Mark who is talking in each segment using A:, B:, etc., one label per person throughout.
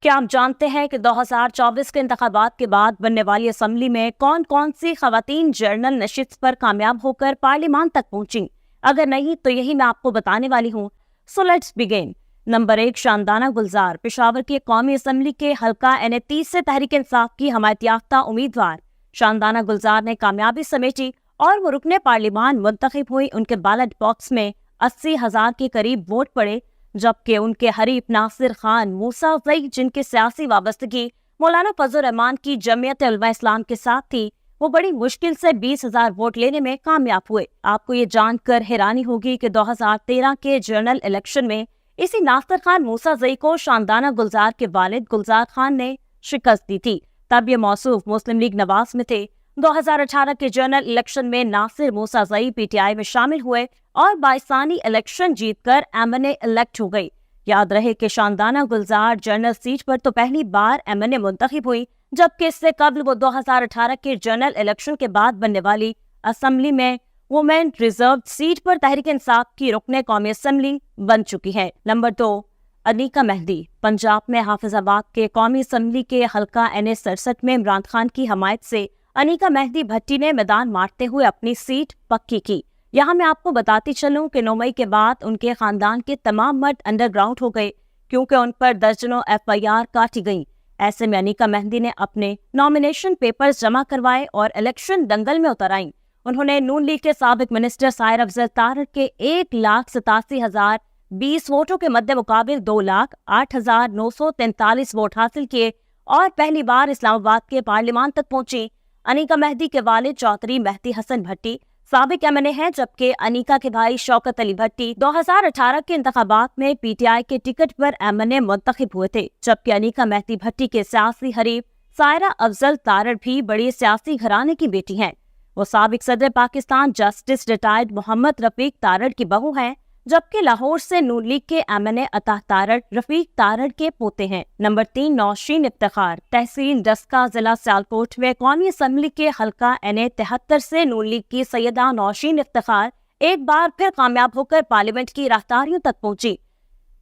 A: کیا آپ جانتے ہیں کہ 2024 کے انتخابات کے بعد بننے والی اسمبلی میں کون کون سی خواتین جنرل نشست پر کامیاب ہو کر پارلیمان تک پہنچیں؟ اگر نہیں تو یہی میں آپ کو بتانے والی ہوں۔ So let's begin. Number 1، Shandana Gulzar, Peshawar کی قومی اسمبلی کے حلقہ N30 سے تحریک انصاف کی حمایت یافتہ امیدوار۔ شاندانہ گلزار نے کامیابی سمیٹی اور وہ رکن پارلیمان منتخب ہوئی۔ ان کے بیلٹ باکس میں 80,000 کے قریب ووٹ پڑے، جبکہ ان کے حریف ناصر خان موسیٰ، جن کی سیاسی وابستگی مولانا فضل الرحمان کی جمعیت علماء اسلام کے ساتھ تھی، وہ بڑی مشکل سے 20,000 ووٹ لینے میں کامیاب ہوئے۔ آپ کو یہ جان کر حیرانی ہوگی کہ 2013 کے جنرل الیکشن میں اسی ناصر خان موسیٰ کو شاندانہ گلزار کے والد گلزار خان نے شکست دی تھی۔ تب یہ موصوف مسلم لیگ نواز میں تھے۔ 2018 کے جنرل الیکشن میں ناصر موسیٰ PTI میں شامل ہوئے اور باعثانی الیکشن جیت کر MNA الیکٹ ہو گئی۔ یاد رہے کہ شاندانہ گلزار جنرل سیٹ پر تو پہلی بار MNA منتخب ہوئی، جبکہ اس سے قبل وہ 2018 کے جنرل الیکشن کے بعد بننے والی اسمبلی میں وومن ریزروڈ سیٹ پر تحریک انصاف کی رکن قومی اسمبلی بن چکی ہے۔ نمبر 2، انیکا مہدی، پنجاب میں حافظ آباد کے قومی اسمبلی کے حلقہ NA67 میں عمران خان کی حمایت سے انیکا مہدی بھٹی نے میدان مارتے ہوئے اپنی سیٹ پکی کی۔ یہاں میں آپ کو بتاتی چلوں کہ 9 مئی کے بعد ان کے خاندان کے تمام مرد انڈر گراؤنڈ ہو گئے، کیونکہ ان پر درجنوں FIR کاٹی گئیں۔ ایسے میں انیکا مہدی نے اپنے نامینیشن پیپرز جمع کروائے اور الیکشن دنگل میں اتر آئیں۔ انہوں نے نون لیگ کے سابق منسٹر سائر افضل تارڑ کے 1,87,020 ووٹوں کے مد مقابل 2,08,943 ووٹ حاصل کیے اور پہلی بار اسلام آباد کے پارلیمان تک پہنچی۔ انیکا مہدی کے والد چودھری مہدی حسن بھٹی سابق MNA ہیں، جبکہ انیکا کے بھائی شوکت علی بھٹی 2018 کے انتخابات میں PTI کے ٹکٹ پر MNA منتخب ہوئے تھے، جبکہ انیکا مہدی بھٹی کے سیاسی حریف سائرہ افضل تارڑ بھی بڑی سیاسی گھرانے کی بیٹی ہیں۔ وہ سابق صدر پاکستان جسٹس ریٹائرڈ محمد رفیق تارڑ کی بہو ہیں، جبکہ لاہور سے نون لیگ کے MNA عطا تارڑ رفیق تارڑ کے پوتے ہیں۔ نمبر 3، نوشین افتخار، تحصیل ڈسکہ، ضلع سیالکوٹ میں قومی اسمبلی کے حلقہ NA73 سے نون لیگ کی سیدہ نوشین افتخار ایک بار پھر کامیاب ہو کر پارلیمنٹ کی راہداریوں تک پہنچی۔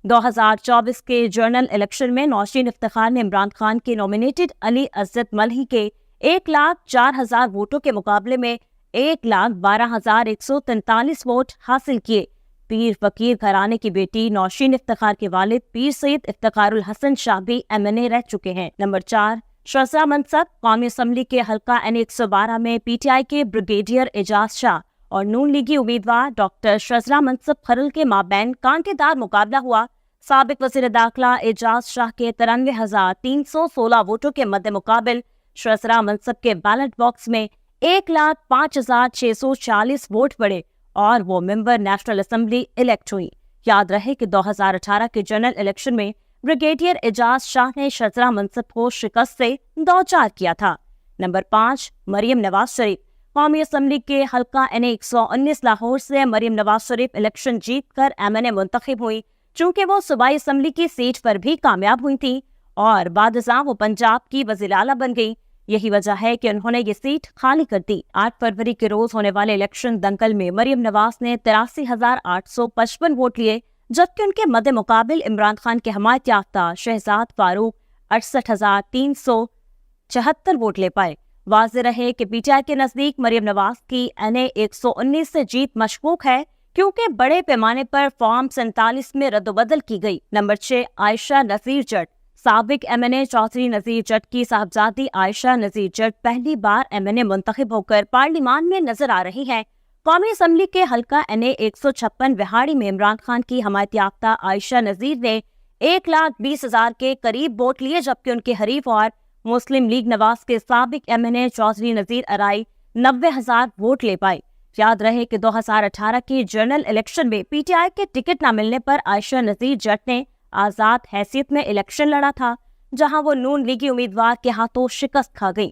A: 2024 کے جنرل الیکشن میں نوشین افتخار نے عمران خان کے نومینیٹڈ علی عزت ملہی کے 1,04,000 ووٹوں کے مقابلے میں 1,12,143 ووٹ حاصل کیے۔ پیر فقیر گھرانے کی بیٹی نوشین افتخار کے والد پیر سید افتخار الحسن شاہ بھی MNA رہ چکے ہیں۔ نمبر 4، شزرہ منصب، قومی اسمبلی کے حلقہ NA112 میں PTI کے بریگیڈیئر اعجاز شاہ اور نون لیگی امیدوار ڈاکٹر شزرہ منصب کھرل کے مابین کانٹے دار مقابلہ ہوا۔ سابق وزیر داخلہ اعجاز شاہ کے 93,316 ووٹوں کے مد مقابل شزرہ منصب کے بیلٹ باکس میں 1,05,640 ووٹ پڑے اور وہ ممبر نیشنل اسمبلی الیکٹ ہوئی۔ یاد رہے کہ 2018 کے جنرل الیکشن میں بریگیڈیئر اعجاز شاہ نے شزرہ منصب کو شکست سے دوچار کیا تھا۔ نمبر 5، مریم نواز شریف، قومی اسمبلی کے حلقہ NA119 لاہور سے مریم نواز شریف الیکشن جیت کر MNA منتخب ہوئی، چونکہ وہ صوبائی اسمبلی کی سیٹ پر بھی کامیاب ہوئی تھی اور بعد ازاں وہ پنجاب کی وزیر اعلیٰ بن گئی۔ یہی وجہ ہے کہ انہوں نے یہ سیٹ خالی کر دی۔ 8 فروری کے روز ہونے والے الیکشن دنگل میں مریم نواز نے 83,855 ووٹ لیے، جبکہ ان کے مد مقابل عمران خان کے حمایت یافتہ شہزاد فاروق 68,374 ووٹ لے پائے۔ واضح رہے کہ PTI کے نزدیک مریم نواز کی NA119 سے جیت مشکوک ہے، کیونکہ بڑے پیمانے پر فارم 47 میں رد و بدل کی گئی۔ نمبر 6، عائشہ نذیر جٹ، سابق MNA چودھری نذیر جٹ کی صاحبزادی عائشہ نذیر جٹ پہلی بار MNA منتخب ہو کر پارلیمان میں نظر آ رہی ہیں۔ قومی اسمبلی کے حلقہ NA156 وہاڑی میں عمران خان کی حمایت یافتہ عائشہ نذیر نے 1,20,000 کے قریب ووٹ لیے، جبکہ ان کے حریف اور مسلم لیگ نواز کے سابق MNA چودھری نذیر ارائی 90,000 ووٹ لے پائے۔ یاد رہے کہ 2018 کی جنرل الیکشن میں PTI کے ٹکٹ نہ ملنے پر عائشہ نذیر جٹ نے آزاد حیثیت میں الیکشن لڑا تھا، جہاں وہ نون لیگی امیدوار کے ہاتھوں شکست کھا گئی۔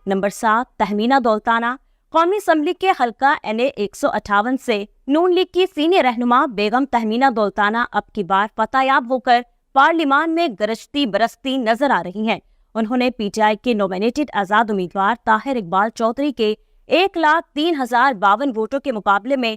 A: نمبر 7، تہمینہ دولتانہ، قومی اسمبلی کے حلقہ NA158 سے نون لیگ کی سینئر رہنما بیگم تہمینہ دولتانہ اب کی بار فتح یاب ہو کر پارلیمان میں گرجتی برستی نظر آ رہی ہیں۔ انہوں نے PTI کے نومینیٹڈ آزاد امیدوار طاہر اقبال چودھری کے 1,03,052 ووٹوں کے مقابلے میں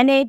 A: NA